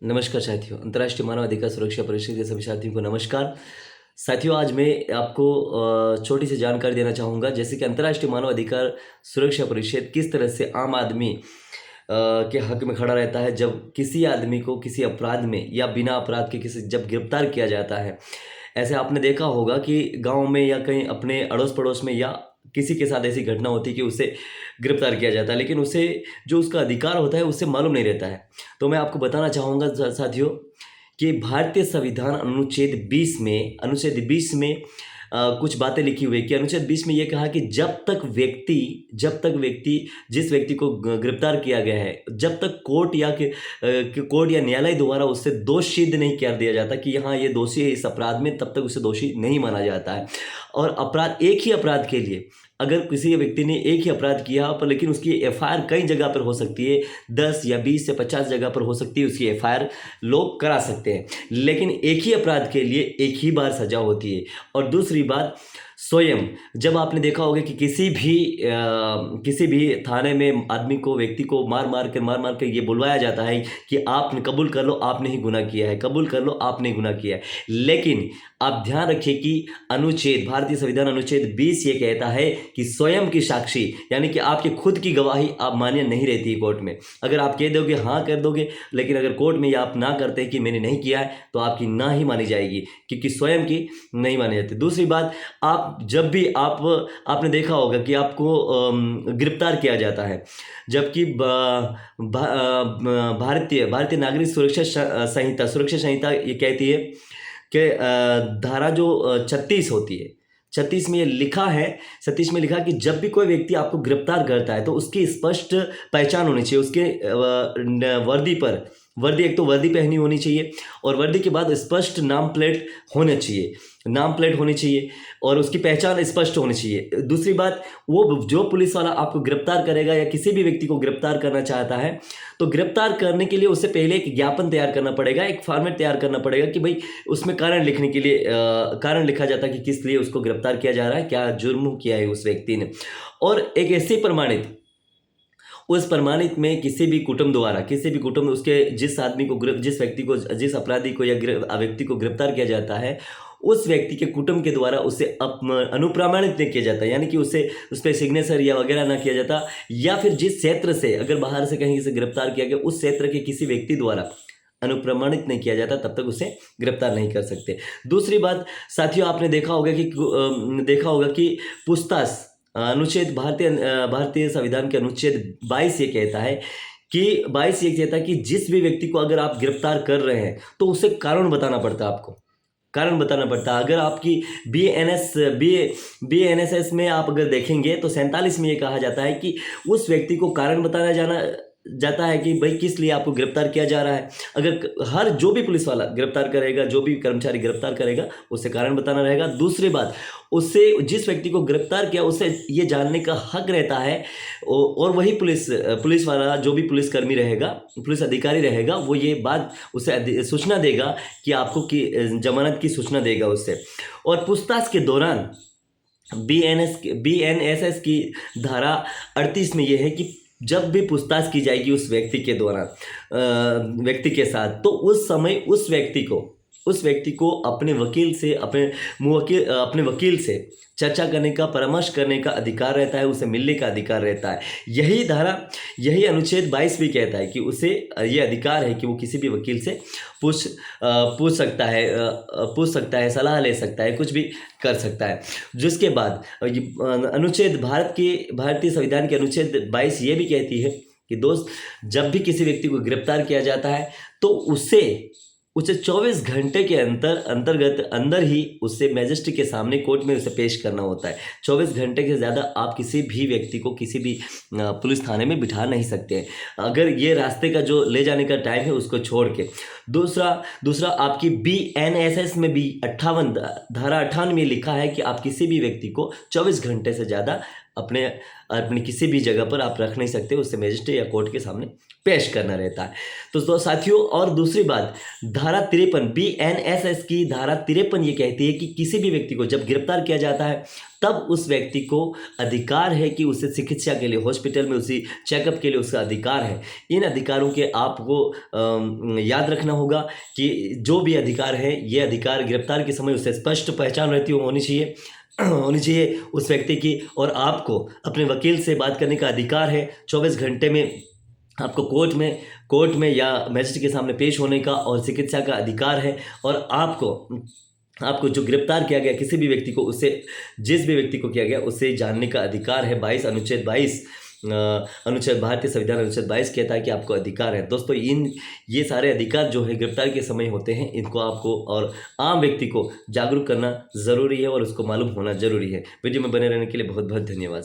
नमस्कार साथियों, अंतर्राष्ट्रीय मानव अधिकार सुरक्षा परिषद के सभी साथियों को नमस्कार। साथियों, आज मैं आपको छोटी सी जानकारी देना चाहूँगा, जैसे कि अंतर्राष्ट्रीय मानव अधिकार सुरक्षा परिषद किस तरह से आम आदमी के हक में खड़ा रहता है जब किसी आदमी को किसी अपराध में या बिना अपराध के किसी जब गिरफ्तार किया जाता है। ऐसे आपने देखा होगा कि गाँव में या कहीं अपने अड़ोस-पड़ोस में या किसी के साथ ऐसी घटना होती है कि उसे गिरफ्तार किया जाता है, लेकिन उसे जो उसका अधिकार होता है, उसे मालूम नहीं रहता है। तो मैं आपको बताना चाहूँगा साथियों कि भारतीय संविधान अनुच्छेद 20 में कुछ बातें लिखी हुई है कि अनुच्छेद 20 में ये कहा कि जब तक व्यक्ति जिस व्यक्ति को गिरफ्तार किया गया है, जब तक कोर्ट या न्यायालय द्वारा उससे दोषसिद्ध नहीं कर दिया जाता कि हाँ ये दोषी है इस अपराध में, तब तक उसे दोषी नहीं माना जाता है। और एक ही अपराध के लिए अगर किसी व्यक्ति ने एक ही अपराध किया पर लेकिन उसकी एफआईआर कई जगह पर हो सकती है, 10 या 20 या 50 जगह पर हो सकती है, उसकी एफआईआर लोग करा सकते हैं, लेकिन एक ही अपराध के लिए एक ही बार सजा होती है। और दूसरी बात, स्वयं जब आपने देखा होगा कि किसी भी थाने में आदमी को व्यक्ति को मार मार कर ये बुलवाया जाता है कि आप कबूल कर लो आपने ही गुनाह किया है, कबूल कर लो आपने गुनाह किया है। लेकिन आप ध्यान रखिए कि भारतीय संविधान अनुच्छेद 20 ये कहता है कि स्वयं की साक्षी यानी कि आपकी खुद की गवाही आप मान्य नहीं रहती है कोर्ट में। अगर आप कह दोगे हाँ कर दोगे, लेकिन अगर कोर्ट में ये आप ना करते कि मैंने नहीं किया है, तो आपकी ना ही मानी जाएगी, क्योंकि स्वयं की नहीं मानी जाती। दूसरी बात, जब भी आपने देखा होगा कि आपको गिरफ्तार किया जाता है, जबकि भारतीय नागरिक सुरक्षा संहिता ये कहती है कि धारा जो 36 होती है, 36 में ये लिखा है, 36 में लिखा कि जब भी कोई व्यक्ति आपको गिरफ्तार करता है तो उसकी स्पष्ट पहचान होनी चाहिए, उसके वर्दी एक तो वर्दी पहनी होनी चाहिए और वर्दी के बाद स्पष्ट नाम प्लेट होनी चाहिए और उसकी पहचान स्पष्ट होनी चाहिए। दूसरी बात, वो जो पुलिस वाला आपको गिरफ्तार करेगा या किसी भी व्यक्ति को गिरफ्तार करना चाहता है, तो गिरफ्तार करने के लिए उससे पहले एक ज्ञापन तैयार करना पड़ेगा, एक फॉर्मेट तैयार करना पड़ेगा कि भाई उसमें कारण लिखने के लिए कारण लिखा जाता है कि किस लिए उसको गिरफ्तार किया जा रहा है, क्या जुर्म किया है उस व्यक्ति ने। और एक ऐसे उस प्रमाणित में किसी भी कुटुंब उसके जिस अपराधी को या व्यक्ति को गिरफ्तार किया जाता है, उस व्यक्ति के कुटुंब के द्वारा उसे अनुप्रमाणित नहीं किया जाता, यानी कि उस पर सिग्नेचर या वगैरह ना किया जाता, या फिर जिस क्षेत्र से अगर बाहर से कहीं से गिरफ्तार किया गया उस क्षेत्र के किसी व्यक्ति द्वारा अनुप्रमाणित नहीं किया जाता, तब तक उसे गिरफ्तार नहीं कर सकते। दूसरी बात साथियों, आपने देखा होगा कि पूछताछ भारतीय संविधान के अनुच्छेद 22 ये कहता है कि जिस भी व्यक्ति को अगर आप गिरफ्तार कर रहे हैं तो उसे कारण बताना पड़ता है, आपको कारण बताना पड़ता है। अगर आपकी BNSS में आप अगर देखेंगे तो 47 में ये कहा जाता है कि उस व्यक्ति को कारण बताया जाता है कि भाई किस लिए आपको गिरफ्तार किया जा रहा है। अगर जो भी पुलिस वाला गिरफ्तार करेगा, जो भी कर्मचारी गिरफ्तार करेगा, उसे कारण बताना रहेगा। दूसरी बात, उससे जिस व्यक्ति को गिरफ्तार किया उसे ये जानने का हक रहता है, और वही पुलिस वाला जो भी पुलिसकर्मी रहेगा, पुलिस अधिकारी रहेगा, वो ये बात उसे सूचना देगा कि आपको जमानत की सूचना देगा उससे। और पूछताछ के दौरान BNSS की धारा 38 में यह है कि जब भी पूछताछ की जाएगी उस व्यक्ति के साथ, तो उस समय उस व्यक्ति को अपने वकील से चर्चा करने का, परामर्श करने का अधिकार रहता है, उसे मिलने का अधिकार रहता है। यही अनुच्छेद 22 भी कहता है कि उसे ये अधिकार है कि वो किसी भी वकील से पूछ सकता है, सलाह ले सकता है, कुछ भी कर सकता है। जिसके बाद भारतीय संविधान के अनुच्छेद 22 ये भी कहती है कि दोस्त, जब भी किसी व्यक्ति को गिरफ्तार किया जाता है तो उसे 24 घंटे के अंदर ही उसे मजिस्ट्रेट के सामने कोर्ट में उसे पेश करना होता है। 24 घंटे से ज़्यादा आप किसी भी व्यक्ति को किसी भी पुलिस थाने में बिठा नहीं सकते हैं, अगर ये रास्ते का जो ले जाने का टाइम है उसको छोड़ के। दूसरा आपकी BNSS में भी धारा 58 में लिखा है कि आप किसी भी व्यक्ति को 24 घंटे से ज़्यादा अपने अपनी किसी भी जगह पर आप रख नहीं सकते, उसे मजिस्ट्रेट या कोर्ट के सामने पेश करना रहता है। तो साथियों, और दूसरी बात, धारा 53 BNSS की धारा 53 ये कहती है कि किसी भी व्यक्ति को जब गिरफ्तार किया जाता है तब उस व्यक्ति को अधिकार है कि उसे चिकित्सा के लिए हॉस्पिटल में उसी चेकअप के लिए उसका अधिकार है। इन अधिकारों के आपको याद रखना होगा कि जो भी अधिकार है, ये अधिकार गिरफ्तार के समय उसे स्पष्ट पहचान रहती होनी चाहिए होनी चाहिए उस व्यक्ति की, और आपको अपने वकील से बात करने का अधिकार है। 24 घंटे में आपको कोर्ट में या मजिस्ट्रेट के सामने पेश होने का और चिकित्सा का अधिकार है। और आपको जो गिरफ्तार किया गया किसी भी व्यक्ति को, उससे जिस भी व्यक्ति को किया गया उसे जानने का अधिकार है। अनुच्छेद 22 भारतीय संविधान अनुच्छेद 22 कहता है कि आपको अधिकार है। दोस्तों, ये सारे अधिकार जो है गिरफ्तार के समय होते हैं, इनको आपको और आम व्यक्ति को जागरूक करना ज़रूरी है और उसको मालूम होना ज़रूरी है। वीडियो में बने रहने के लिए बहुत बहुत धन्यवाद।